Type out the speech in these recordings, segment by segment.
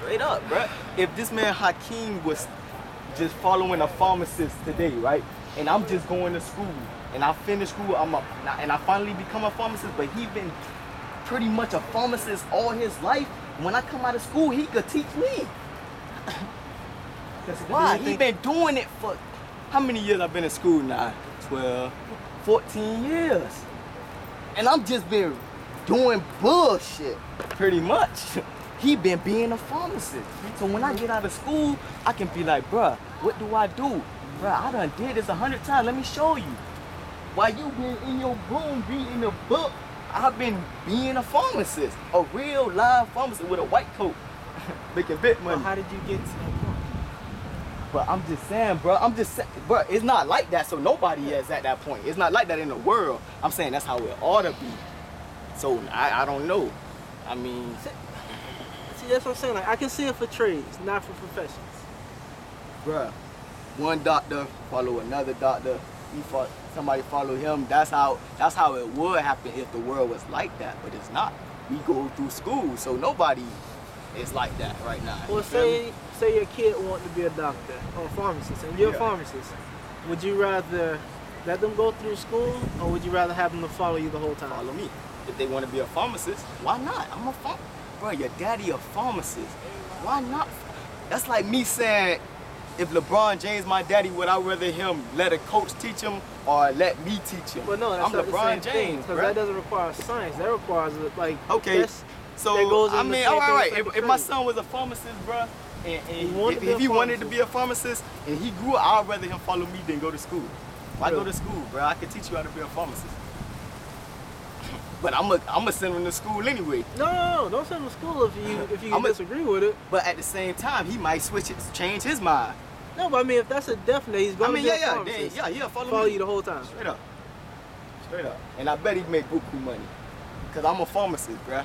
Straight up, bruh. If this man Hakeem was just following a pharmacist today, right? And I'm just going to school, and I finish school, and I finally become a pharmacist, but he been pretty much a pharmacist all his life. When I come out of school, he could teach me. Why? He been doing it for, how many years I've been in school now? 12, 14 years. And I'm just been doing bullshit, pretty much. He been being a pharmacist. So when I get out of school, I can be like, bruh, what do I do? Bruh, I done did this 100 times, let me show you. While you been in your room reading a book, I've been being a pharmacist. A real live pharmacist with a white coat. Making big money. Well, how did you get to that point? But I'm just saying, bro, bro, it's not like that, so nobody is at that point. It's not like that in the world. I'm saying that's how it ought to be. So I don't know. I mean, see, that's what I'm saying. Like, I can see it for trades, not for professions. Bruh, one doctor follow another doctor. Somebody follow him. That's how it would happen if the world was like that. But it's not. We go through school, so nobody is like that right now. Well, say your kid wanted to be a doctor or a pharmacist, and you're a pharmacist. Would you rather let them go through school, or would you rather have them to follow you the whole time? Follow me. If they want to be a pharmacist, why not? I'm a pharmacist. Bro, your daddy a pharmacist. Why not? That's like me saying, if LeBron James my daddy, would I rather him let a coach teach him or let me teach him? Well, no, that's I'm not LeBron the same James, because that doesn't require science. That requires like okay. So I mean, all right. If my son was a pharmacist, bro, and if he wanted to be a pharmacist and he grew up, I'd rather him follow me than go to school. Why go to school, bro? I could teach you how to be a pharmacist. But I'ma send him to school anyway. No, don't send him to school if you disagree with it. But at the same time, he might change his mind. No, but I mean, if that's a definite, he's going to be a pharmacist. Yeah, follow you the whole time. Straight up. And I bet he make buku money. Cause I'm a pharmacist, bruh.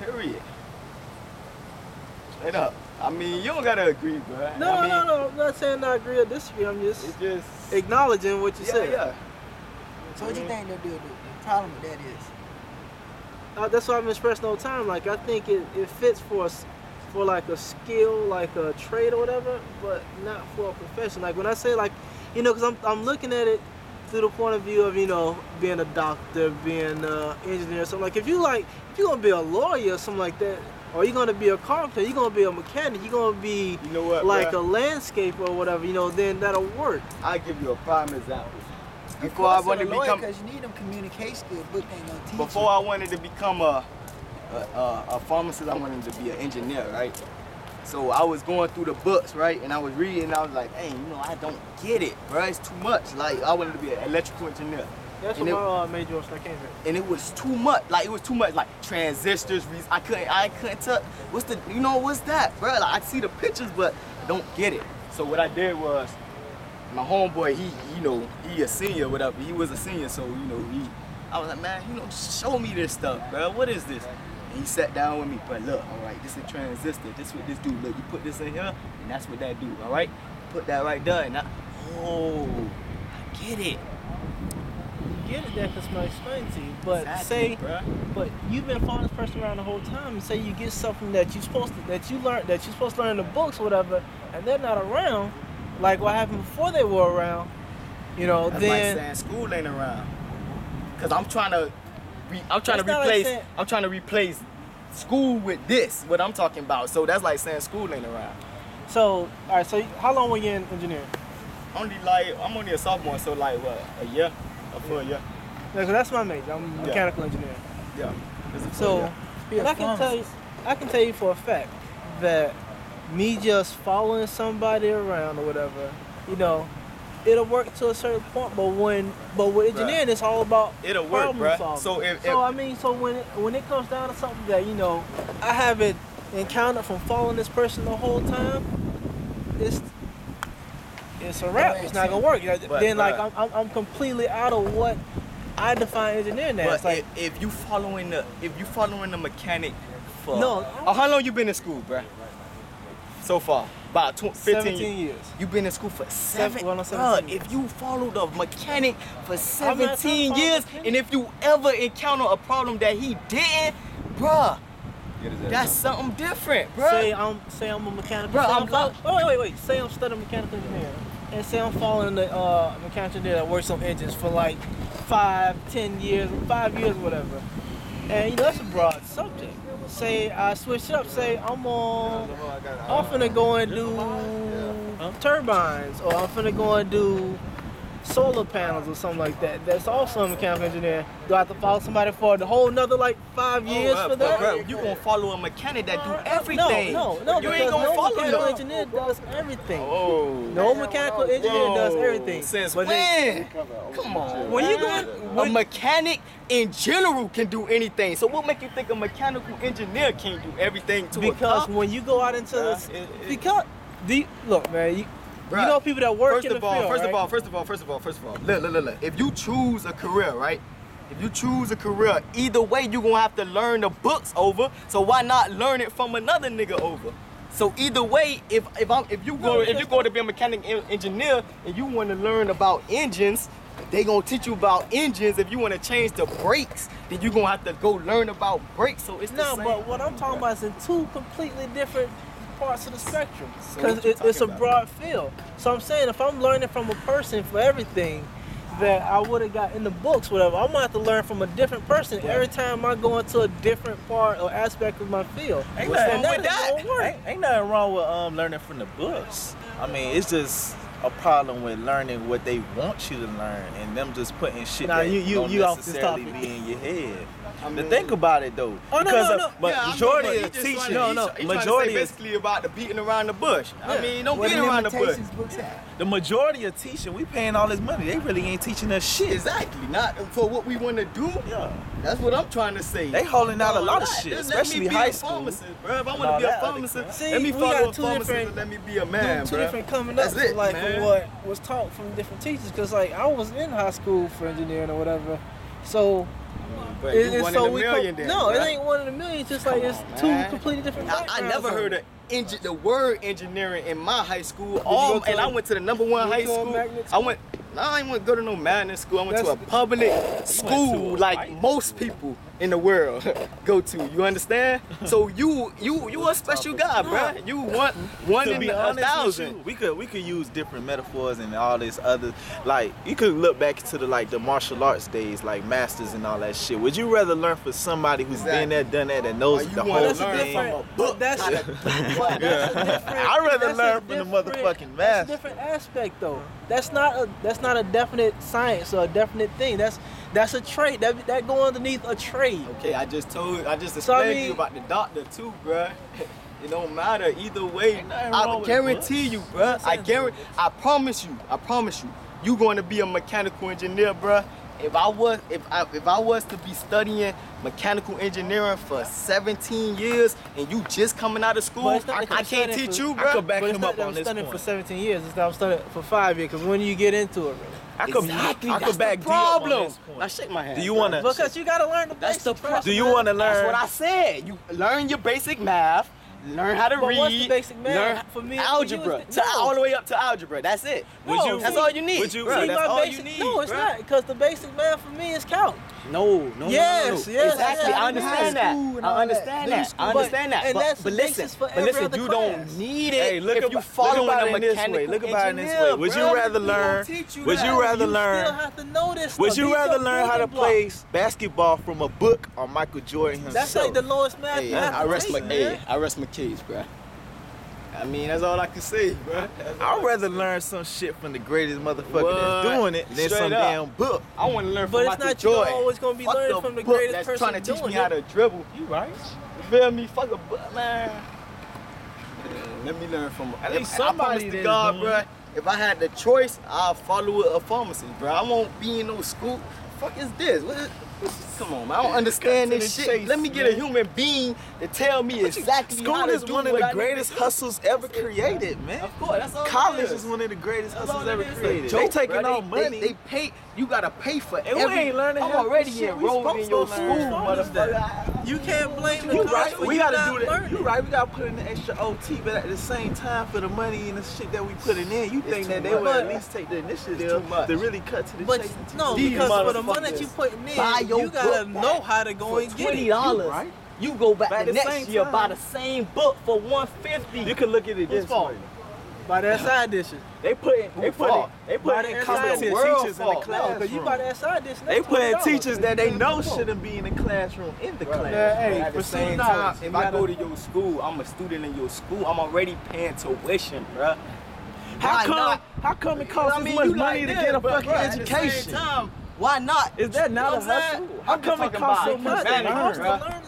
Period. Straight up. I mean, you don't gotta agree, bruh. No, I'm not saying I agree or disagree. I'm just acknowledging what you said. Yeah. So what you think the problem with that is? That's why I'm expressing no time. Like, I think it fits for like a skill, like a trade or whatever, but not for a profession. Like when I say, like, you know, because I'm looking at it through the point of view of, you know, being a doctor, being an engineer or something. Like if you're gonna be a lawyer or something like that, or you're gonna be a carpenter, you're gonna be a mechanic, you're gonna be like a landscaper or whatever, you know, then that'll work. I'll give you a prime example. Before I wanted to become, because you need them communication skills, book ain't gonna teach before I wanted to become a pharmacist, I wanted to be an engineer, right? So I was going through the books, right? And I was reading, and I was like, hey, you know, I don't get it, bro. It's too much. Like, I wanted to be an electrical engineer. That's what my major was, like, and it was too much. Like, it was too much. Like, transistors, I couldn't tell. What's that, bro? Like, I see the pictures, but I don't get it. So what I did was, my homeboy, he a senior, whatever. He was a senior, so, you know, I was like, man, you know, show me this stuff, bro. What is this? And he sat down with me, but look, all right, this is a transistor. This is what this do. Look, you put this in here, and that's what that do, all right? Put that right there, and I get it. You get it, that because somebody explained to you. But but you've been following this person around the whole time, and say you get something that you supposed to learn in the books or whatever, and they're not around, like what happened before they were around, you know, that's then like saying school ain't around. Cause I'm trying to replace school with this, what I'm talking about. So that's like saying school ain't around. So, all right, so how long were you in engineering? I'm only a sophomore, so like what, a year? A full year. Yeah, so that's my major. I'm mechanical engineering. Yeah. So, and I can tell you for a fact that me just following somebody around or whatever, you know, it'll work to a certain point, but with engineering, it's all about problem solving. So when it comes down to something that, you know, I haven't encountered from following this person the whole time, it's a wrap. It's not gonna work. You know, I'm completely out of what I define engineering as. But like, if you following the mechanic for how long you been in school, bruh? So far, about 15 years. You've been in school for 17 years. If you follow the mechanic for 17 years, and if you ever encounter a problem that he didn't, bruh, That's something different, bro. Say I'm a mechanical. Bro, wait. Say I'm studying mechanical engineering, and say I'm following the mechanical engineer that works on engines for like 5 years, whatever. And you know that's a broad subject. Say I switch up. Say I'm finna go and do turbines, or I'm finna go and do solar panels or something like that. That's also a mechanical engineer. Do I have to follow somebody for the whole another like 5 years for that? Bro, you gonna follow a mechanic that do everything. No, you ain't gonna follow mechanical no engineer does everything. Oh. No mechanical engineer does everything. Since but when? Come on. When you a mechanic in general can do anything. So what make you think a mechanical engineer can't do everything to because when you go out into look, man, you know people that work in the field, First of all, look. If you choose a career, right? If you choose a career, either way you gonna have to learn the books over. So why not learn it from another nigga over? So either way, if you go to be a mechanic engineer and you want to learn about engines, they gonna teach you about engines. If you want to change the brakes, then you gonna have to go learn about brakes. So it's the same. But what I'm talking about is in two completely different parts of the spectrum, because it's a broad field. So I'm saying if I'm learning from a person for everything that I would have got in the books, whatever, I'm gonna have to learn from a different person every time I go into a different part or aspect of my field. Ain't nothing wrong with that. Ain't nothing wrong with learning from the books. I mean, it's just a problem with learning what they want you to learn and them just putting shit that don't necessarily be in your head. To think about it though, majority of teaching, majority is basically about the beating around the bush. I mean, don't beat around the bush. The majority of teaching, we paying all this money. They really ain't teaching us shit. Exactly, not for what we want to do. Yeah, that's what I'm trying to say. They holding out a lot of shit, especially high school. Bro, if I want to be a pharmacist, let me follow a pharmacist and let me be a man, two different coming up, like what was taught from different teachers. Because like I was in high school for engineering or whatever, so. But you one in a million then, no, it ain't one in a million. It's just like it's two completely different backgrounds. I never heard the word engineering in my high school. And I went to the #1 high school. I ain't went to go to no magnet school. I went to a public school like most people in the world go to. You understand? So you a special guy, bro. You one in 1,000. We could use different metaphors and all this other, like you could look back to the martial arts days, like masters and all that shit. Would you rather learn from somebody who's been there, done that, and knows the whole thing? I'd rather learn from the motherfucking master. That's a different aspect though. That's not a definite science or a definite thing. That's a trait. That go underneath a trade. Okay, I just explained to you about the doctor too, bruh. It don't matter either way. I guarantee you, bruh. I promise you, you going to be a mechanical engineer, bruh. If I was to be studying mechanical engineering for 17 years and you just coming out of school, I can't teach you, bro. I could back him up on this point. For 17 years, instead I'm studying for 5 years. Because when do you get into it, really? I could back D up on this point. Now shake my hand. Do you want to? Because you gotta learn the basics. That's the problem. Do you want to learn? That's what I said. You learn your basic math. Learn how to read. What's the basic math? Learn for me, algebra. All the way up to algebra. That's it. That's all you need. Bro, that's all you need. No, it's not. Because the basic math for me is count. No. Yes. Exactly. I understand that. But listen, you don't need it if you follow a mechanical Look about it this way. Would you rather learn? Would you rather learn? Still have to know this. Would you rather learn how to play basketball from a book or Michael Jordan himself? That's like the lowest math you have to take. I rest my case, bro. I mean, that's all I can say, bro. I'd rather learn some shit from the greatest motherfucker that's doing it than some damn book. I want to learn from Michael Jordan. But it's not you always going to be learning from the greatest person trying to teach me how to dribble. You right. You feel me? Fuck a book, man. Let me learn from at least somebody to God, bro. If I had the choice, I'll follow a pharmacy, bro. I won't be in no school. Fuck is this? Come on, man. I don't understand this shit. Let me get a human being to tell me exactly how to do. School is one of the greatest hustles ever created, man. Of course, that's all. College is one of the greatest hustles ever created. They taking all money. They pay. You gotta pay for it. We ain't learning. I'm already enrolled in your school, motherfucker. You can't blame the college. Right. We gotta do that. You right. We gotta put in the extra OT, but at the same time, for the money and the shit that we putting in, you think that they would at least take the initiative to really cut to the chase? No, because for the money that you putting in, you gotta know how to go and get it. $20. You go back By the the next same year, time. buy the same book for $150. You can look at it this way. By that side edition. They put in That's competent the teachers in the classroom. Because you buy that side edition. They put in teachers that they know shouldn't be in the classroom in the class. Hey, At for the same $2, time, you if I gotta- go to your school, I'm a student in your school. I'm already paying tuition, bruh. How come it costs as much money to get a fucking At the same education? time, why not? Is that not You a know what I'm hustle? saying? How I'm come it talking costs so about much to humanity, learn? bruh.